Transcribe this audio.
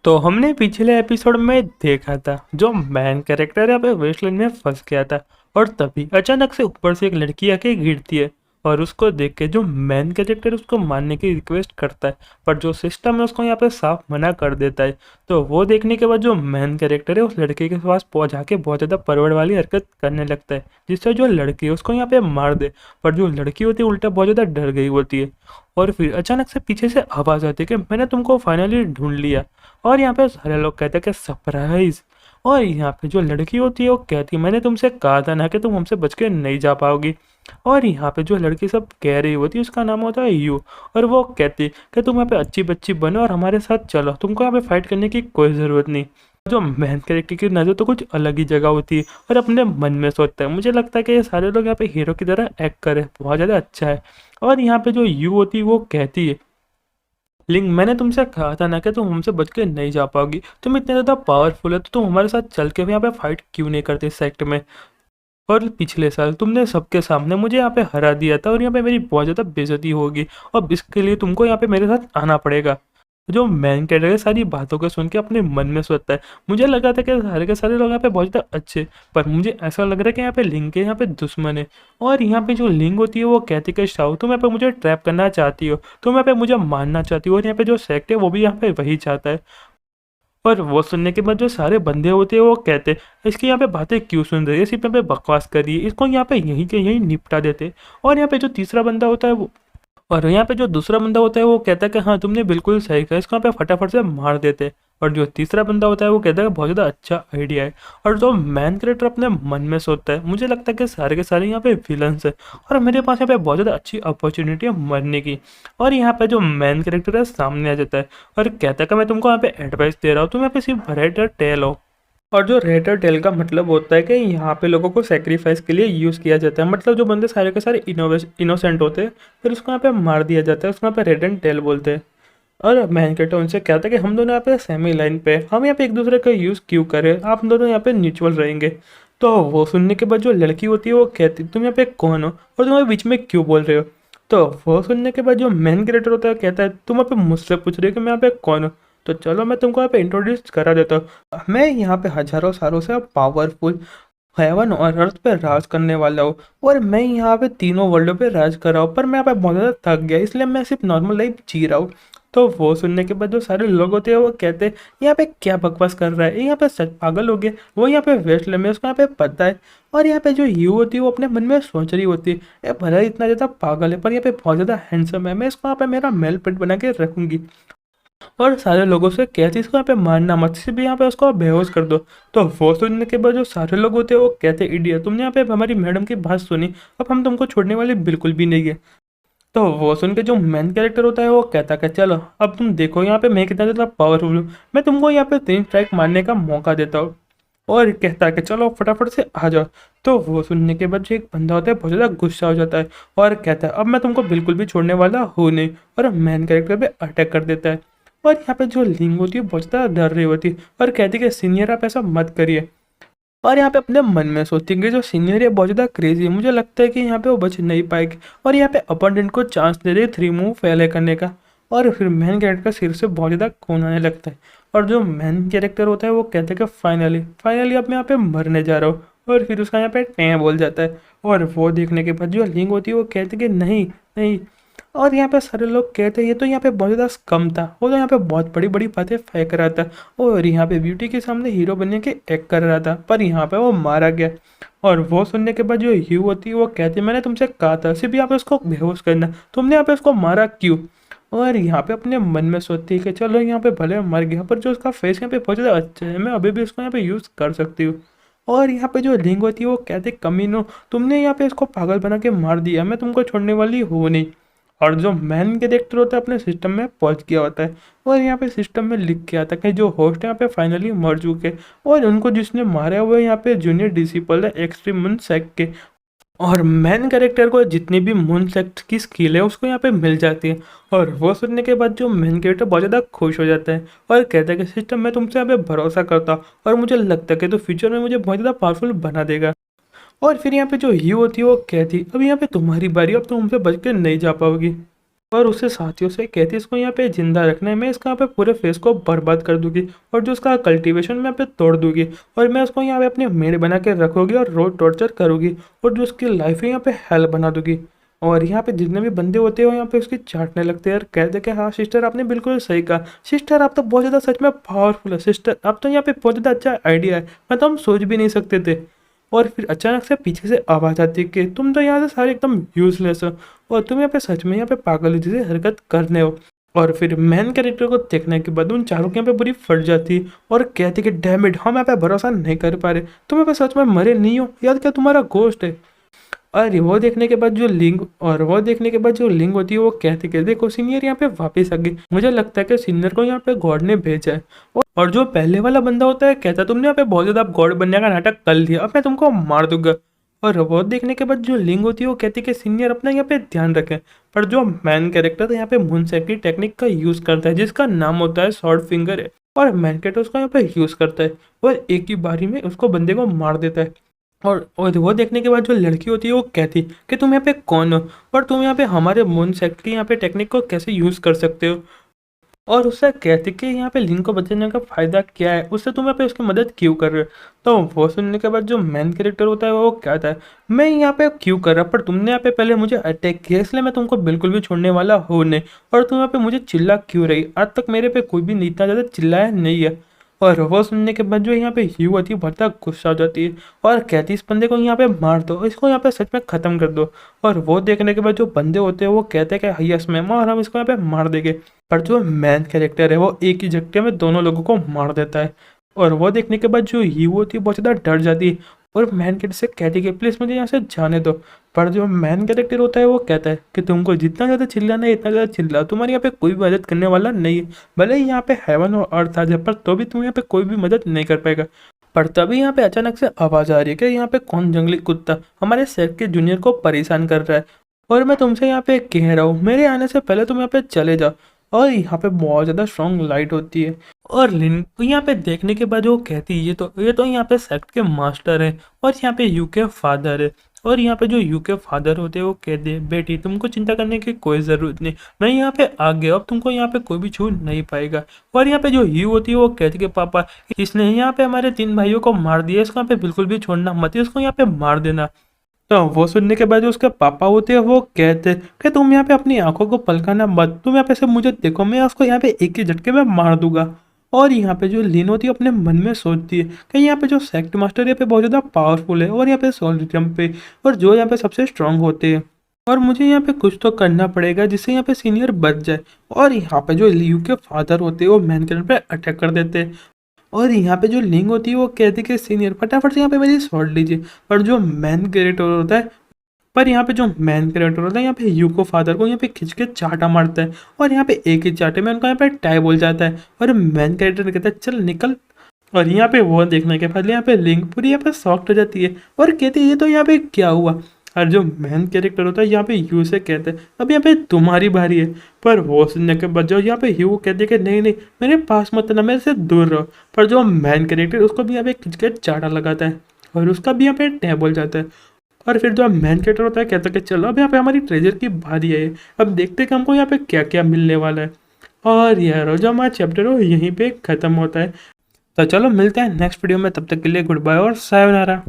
तो हमने पिछले एपिसोड में देखा था जो मैन कैरेक्टर यहाँ पे वेस्टलैंड में फंस गया था। और तभी अचानक से ऊपर से एक लड़की आके गिरती है और उसको देख के जो मैन कैरेक्टर उसको मारने की रिक्वेस्ट करता है, पर जो सिस्टम है उसको यहाँ पे साफ मना कर देता है। तो वो देखने के बाद जो मैन कैरेक्टर है उस लड़के के पास पहुंचा के बहुत ज़्यादा परवड़ वाली हरकत करने लगता है, जिससे जो लड़की है उसको यहाँ पे मार दे। पर जो लड़की होती है उल्टा बहुत ज़्यादा डर गई होती है। और फिर अचानक से पीछे से आवाज़ आती है कि मैंने तुमको फाइनली ढूंढ लिया। और यहाँ पे सारे लोग कहते हैं कि सरप्राइज। और यहाँ पे जो लड़की होती है वो कहती है मैंने तुमसे कहा था ना कि तुम हमसे बच के नहीं जा पाओगी। और यहाँ पे जो लड़की सब कह रही होती है उसका नाम होता है यू। और वो कहती कि तुम यहाँ पे अच्छी बच्ची बनो और हमारे साथ चलो, तुमको यहाँ पे फाइट करने की कोई ज़रूरत नहीं। जो मैन कैरेक्टर की नज़र तो कुछ अलग ही जगह होती है और अपने मन में सोचता है मुझे लगता है कि ये सारे लोग यहाँ पे हीरो की तरह एक्ट करे, बहुत ज़्यादा अच्छा है। और यहाँ पे जो यू होती है वो कहती है लिंक मैंने तुमसे कहा था ना कि तुम हमसे बच के नहीं जा पाओगी, तुम इतने ज़्यादा पावरफुल है तो तुम हमारे साथ चल के भी यहाँ पे फाइट क्यों नहीं करते इस सेक्ट में। और पिछले साल तुमने सबके सामने मुझे यहाँ पे हरा दिया था और यहाँ पे मेरी बहुत ज़्यादा बेइज्जती होगी और इसके लिए तुमको यहाँ पे मेरे साथ आना पड़ेगा। जो मैन कैरेक्टर है सारी बातों को सुन के अपने मन में सोचता है मुझे लगा था कि सारे के सारे लोग यहाँ पे बहुत ज़्यादा अच्छे, पर मुझे ऐसा लग रहा है कि यहाँ पे लिंक के यहाँ पे दुश्मन है। और यहाँ पे जो लिंक होती है वो कहती है कि शाओ तुम यहाँ पे मुझे ट्रैप करना चाहती हो, तुम यहाँ पे मुझे मारना चाहती हो, और यहाँ पे जो सेक्ट है वो भी यहाँ पे वही चाहता है। और वो सुनने के बाद जो सारे बंदे होते हैं वो कहते हैं इसकी यहाँ पे बातें क्यों सुन रही है, सिर्फ यहाँ पे बकवास कर रही है, इसको यहाँ पे यहीं के यहीं निपटा देते। और यहाँ पे जो तीसरा बंदा होता है वो और यहाँ पे जो दूसरा बंदा होता है वो कहता है कि हाँ तुमने बिल्कुल सही कहा, इसको यहाँ पे फटाफट से मार देते। और जो तीसरा बंदा होता है वो कहता है कि बहुत ज़्यादा अच्छा आइडिया है। और जो मैन कैरेक्टर अपने मन में सोचता है मुझे लगता है कि सारे के सारे यहाँ पे विलन्स है और मेरे पास यहाँ पे बहुत ज़्यादा अच्छी अपॉर्चुनिटी है मरने की। और यहाँ पे जो मैन कैरेक्टर है सामने आ जाता है और कहता है कि मैं तुमको यहाँ पे एडवाइस दे रहा हूँ, तुम यहाँ पे सिर्फ रेड और टेल हो। और जो रेड और टेल का मतलब होता है कि यहाँ पे लोगों को सेक्रीफाइस के लिए यूज़ किया जाता है, मतलब जो बंदे सारे के सारे इनोसेंट होते हैं फिर उसको यहाँ पे मार दिया जाता है, उसको यहाँ पे रेड एंड टेल बोलते हैं। और मैन कहता है उनसे कहता है कि हम दोनों यहाँ पे सेमी लाइन पे हम यहाँ पे एक दूसरे का यूज़ क्यों करें, आप दोनों यहाँ पे म्यूचुअल रहेंगे। तो वो सुनने के बाद जो लड़की होती है वो कहती तुम यहाँ पे कौन हो और तुम्हारे बीच में क्यों बोल रहे हो। तो वो सुनने के बाद जो मेन कैरेक्टर होता है कहता है तुम यहाँ पे मुझसे पूछ रहे हो कि मैं यहाँ पे कौन हूँ, तो चलो मैं तुमको यहाँ पे इंट्रोड्यूस करा देता हूँ। मैं यहाँ पे हजारों सालों से पावरफुल हेवन और अर्थ पे राज करने वाला हूँ और मैं यहाँ पे तीनों वर्ल्डों पे राज कर रहा हूँ, पर मैं यहाँ पे बहुत ज़्यादा थक गया इसलिए मैं सिर्फ नॉर्मल लाइफ जी रहा हूँ। तो वो सुनने के बाद जो सारे लोग होते हैं वो कहते हैं यहाँ पे क्या बकवास कर रहा है, ये यहाँ पे सच पागल हो गया, वो यहाँ पे वेस्टलैंड में उसको यहाँ पे पता है। और यहाँ पे जो यू होती है वो अपने मन में सोच रही होती है ये भला ही इतना ज़्यादा पागल है पर यहाँ पे बहुत ज़्यादा हैंडसम है, मैं इसको यहाँ पे मेरा मेल पेट बना के रखूंगी। और सारे लोगों से कहती इसको यहाँ पे मारना मत, सिर्फ यहाँ पे उसको बेहोश कर दो। तो वो सुनने के बाद जो सारे लोग होते हैं वो कहते इडियट तुमने यहाँ पे हमारी मैडम की बात सुनी, अब हम तुमको छोड़ने वाले बिल्कुल भी नहीं है। तो वो सुन के जो मेन कैरेक्टर होता है वो कहता कि चलो अब तुम देखो यहाँ पे मैं कितना ज़्यादा पावरफुल हूँ, मैं तुमको यहाँ पे 3 स्ट्राइक मारने का मौका देता हूँ। और कहता है कि चलो फटाफट से आ जाओ। तो वो सुनने के बाद जो एक बंदा होता है बहुत ज़्यादा गुस्सा हो जाता है और कहता है अब मैं तुमको बिल्कुल भी छोड़ने वाला हूँ नहीं, और मेन कैरेक्टर पे अटैक कर देता है। और यहाँ पे जो लिंग होती है बहुत ज़्यादा डर रही होती है और कहती है कि सीनियर आप ऐसा मत करिए। और यहाँ पे अपने मन में सोचती है कि जो सीनियर है बहुत ज़्यादा क्रेजी है, मुझे लगता है कि यहाँ पे वो बच नहीं पाएगी। और यहाँ पे अपोनेंट को चांस दे रही है 3 मूव पहले करने का। और फिर मेन कैरेक्टर का सिर से बहुत ज़्यादा खून आने लगता है और जो मेन कैरेक्टर होता है वो कहता है कि फाइनली फाइनली अब मैं यहाँ पे मरने जा रहा हूँ। और फिर उसका यहाँ पे टैं बोल जाता है। और वो देखने के बाद जो लिंग होती है वो कहती है कि नहीं नहीं। और यहाँ पे सारे लोग कहते हैं ये तो यहाँ पे बहुत ज़्यादा कम था, वो तो यहाँ पे बहुत बड़ी बड़ी बातें फेंक रहा था और यहाँ पे ब्यूटी के सामने हीरो बनने के एक्ट कर रहा था, पर यहाँ पे वो मारा गया। और वो सुनने के बाद जो ह्यू होती है वो कहती है मैंने तुमसे कहा था सिर्फ यहाँ पे उसको बेहोश करना, तुमने यहाँ पे उसको मारा क्यों। और यहाँ पे अपने मन में सोचती है कि चलो यहाँ पे भले मर गया पर जो उसका फेस यहाँ पे बहुत ज़्यादा अच्छा है, मैं अभी भी उसको यहाँ पे यूज़ कर सकती हूँ। और यहाँ पे जो लिंग होती है वो कहते कमीनो तुमने यहाँ पे इसको पागल बना के मार दिया, मैं तुमको छोड़ने वाली हूँ नहीं। और जो मैन कैरेक्टर होता है अपने सिस्टम में पहुंच गया होता है और यहाँ पे सिस्टम में लिख के आता है कि जो होस्ट यहाँ पे फाइनली मर चुके और उनको जिसने मारा है वो यहाँ पे जूनियर डिसिपल है एक्सट्रीम मून सेक्ट के। और मैन कैरेक्टर को जितनी भी मून सेक्ट की स्किल है उसको यहाँ पे मिल जाती है। और वो सुनने के बाद जो मैन कैरेक्टर बहुत ज़्यादा खुश हो जाता है और कहता है कि सिस्टम मैं तुमसे यहाँ पे भरोसा करता हूँ और मुझे लगता है कि तो फ्यूचर में मुझे बहुत ज़्यादा पावरफुल बना देगा। और फिर यहाँ पे जो ही होती है वो कहती अब यहाँ पे तुम्हारी बारी, अब तुम हमसे बच के नहीं जा पाओगी। और उससे साथियों से कहती इसको यहाँ पे जिंदा रखने में इसका यहाँ पे पूरे फेस को बर्बाद कर दूंगी और जो उसका कल्टीवेशन मैं यहाँ पे तोड़ दूंगी और मैं उसको यहाँ पे अपनी मेड बना के रखूंगी और रोज टॉर्चर करूंगी और जो उसकी लाइफ है यहाँ पे हेल बना दूंगी। और यहाँ पे जितने भी बंदे होते हैं वो यहाँ पे उसकी चाटने लगते हैं और कहते हैं कि हाँ सिस्टर आपने बिल्कुल सही कहा, सिस्टर आप तो बहुत ज़्यादा सच में पावरफुल है, सिस्टर आप तो यहाँ पे बहुत ज़्यादा अच्छा आइडिया है, मैं तो हम सोच भी नहीं सकते थे। और फिर अचानक से पीछे से आवाज़ आती है कि तुम तो यहाँ से सारे एकदम यूजलेस हो और तुम यहाँ पे सच में यहाँ पे पागल जैसे हरकत करने हो। और फिर मेन कैरेक्टर को देखने के बाद उन चारों की यहाँ पे बुरी फट जाती है और कहती कि डैम इट हम यहाँ पे भरोसा नहीं कर पा रहे, तुम यहाँ पे सच में मरे नहीं हो, याद क्या तुम्हारा घोस्ट है। और वो देखने के बाद जो लिंग होती है वो कहती कि देखो सीनियर यहाँ पे वापस आ गई, मुझे लगता है कि सीनियर को यहाँ पे गॉड ने भेजा है। और जो पहले वाला बंदा होता है कहता है तुमने यहाँ पे बहुत ज्यादा गॉड बनने का नाटक कर लिया, अब मैं तुमको मार दूंगा। और वो देखने के बाद जो लिंग होती है वो कहती है कि सीनियर अपना यहाँ पे ध्यान रखें। पर जो मैन कैरेक्टर यहाँ पे मूनसेक की टेक्निक का यूज करता है जिसका नाम होता है शॉर्ट फिंगर है, और मैन कैरेक्टर उसका यहाँ पे यूज करता है और एक ही बारी में उसको बंदे को मार देता है। और वो देखने के बाद जो लड़की होती है वो कहती कि तुम यहाँ पे कौन हो और तुम यहाँ पे हमारे मून सेक्ट की यहाँ पे टेक्निक को कैसे यूज़ कर सकते हो। और उससे कहती कि यहाँ पे लिंक को बचाने का फ़ायदा क्या है, उससे तुम यहाँ पे उसकी मदद क्यों कर रहे हो। तो वो सुनने के बाद जो मेन कैरेक्टर होता है वो कहता है मैं यहाँ पे क्यों कर रहा, पर तुमने यहाँ पे पहले मुझे अटैक किया इसलिए मैं तुमको बिल्कुल भी छोड़ने वाला हूँ नहीं। और तुम यहाँ पे मुझे चिल्ला क्यों रही, आज तक मेरे पे कोई भी इतना ज़्यादा चिल्लाया नहीं है। और वो सुनने के बाद जो यहाँ पे ह्यू होती है बहुत गुस्सा हो जाती है और कहती है इस बंदे को यहाँ पे मार दो, इसको यहाँ पे सच में ख़त्म कर दो। और वो देखने के बाद जो बंदे होते हैं वो कहते हैं कि यस मैम और हम इसको यहाँ पे मार देंगे। पर जो मैन कैरेक्टर है वो एक ही झटके में दोनों लोगों को मार देता है। और वो देखने के बाद जो ह्यू होती है बहुत ज़्यादा डर जाती है और मैन कैरेक्टर से कहती है कि प्लीज़ मुझे यहाँ से जाने दो। पर जो मैन कैरेक्टर होता है वो कहता है कि तुमको जितना ज़्यादा चिल्लाना है इतना ज़्यादा चिल्लाओ, तुम्हारे यहाँ पे कोई भी मदद करने वाला नहीं है, भले ही यहाँ पे हेवन और अर्थ आ जाए पर तो भी तुम यहाँ पे कोई भी मदद नहीं कर पाएगा। पर तभी यहाँ पे अचानक से आवाज़ आ रही है कि यहाँ पे कौन जंगली कुत्ता हमारे सेट के जूनियर को परेशान कर रहा है और मैं तुमसे यहाँ पे कह रहा हूँ मेरे आने से पहले तुम यहाँ पे चले जाओ। और यहाँ पे बहुत ज़्यादा स्ट्रॉन्ग लाइट होती है और लिन को यहाँ पे देखने के बाद वो कहती है ये तो यहाँ पे सेक्ट के मास्टर है और यहाँ पे यू के फादर है। और यहाँ पे जो यू के फादर होते हैं वो कहते हैं बेटी तुमको चिंता करने की कोई ज़रूरत नहीं, मैं यहाँ पे आ गया, अब तुमको यहाँ पे कोई भी छू नहीं पाएगा। और यहाँ पे जो यू होती है वो कहती है पापा इसने यहाँ पे हमारे 3 भाइयों को मार दिया, इसको यहाँ पे बिल्कुल भी छोड़ना मत, इसको यहाँ पे मार देना। तो वो सुनने के बाद जो उसके पापा होते हैं वो कहते हैं कि तुम यहाँ पे अपनी आंखों को पलकाना मत, तुम यहाँ पे से मुझे देखो, मैं उसको यहाँ पे एक ही झटके में मार दूंगा। और यहाँ पे जो लीन होती है अपने मन में सोचती है कि यहाँ पे जो सेक्ट मास्टर यहाँ पे बहुत ज़्यादा पावरफुल है और यहाँ पे सोल्जियम पे और जो यहाँ पे सबसे स्ट्रांग होते हैं, और मुझे यहाँ पे कुछ तो करना पड़ेगा जिससे यहाँ पे सीनियर बच जाए। और यहाँ पे जो लियू के फादर होते हैं वो मैन कैरेक्टर पे अटैक कर देते हैं। और यहाँ पे जो लिंग होती है वो कहती है कि सीनियर फटाफट से यहाँ पे मेरी शॉट लीजिए। पर जो मैन कैरेक्टर होता है पर यहाँ पे जो मैन कैरेक्टर होता है यहाँ पे यू को फादर को यहाँ पे खिंच के चाटा मारता है और यहाँ पे एक ही चाटे में उनका यहाँ पे टाई बोल जाता है और मैन कैरेक्टर कहता है चल निकल। और यहाँ पे वो देखने के बाद यहाँ पे लिंक पूरी यहाँ पे शॉक्ड हो जाती है और कहती है ये तो यहाँ पे क्या हुआ। और जो मैन कैरेक्टर होता है यहाँ पे यू से कहते हैं अब यहाँ पे तुम्हारी बारी है। पर वो सुनने के बाद जो यहाँ पे यू कहते हैं कि नहीं नहीं मेरे पास मत ना, मेरे से दूर रहो। पर जो मैन कैरेक्टर उसको भी यहाँ पे खिंच के चाटा लगाता है और उसका भी यहाँ पे टैब बोल जाता है। और फिर जो मैन कैरेक्टर होता है कहता है कि चलो अब यहाँ पे हमारी ट्रेजर की बारी है, अब देखते हैं कि हमको यहाँ पे क्या क्या मिलने वाला है। और यार जो हमारा चैप्टर हो यहीं पे ख़त्म होता है। तो चलो मिलते हैं नेक्स्ट वीडियो में, तब तक के लिए गुड बाय और सायोनारा।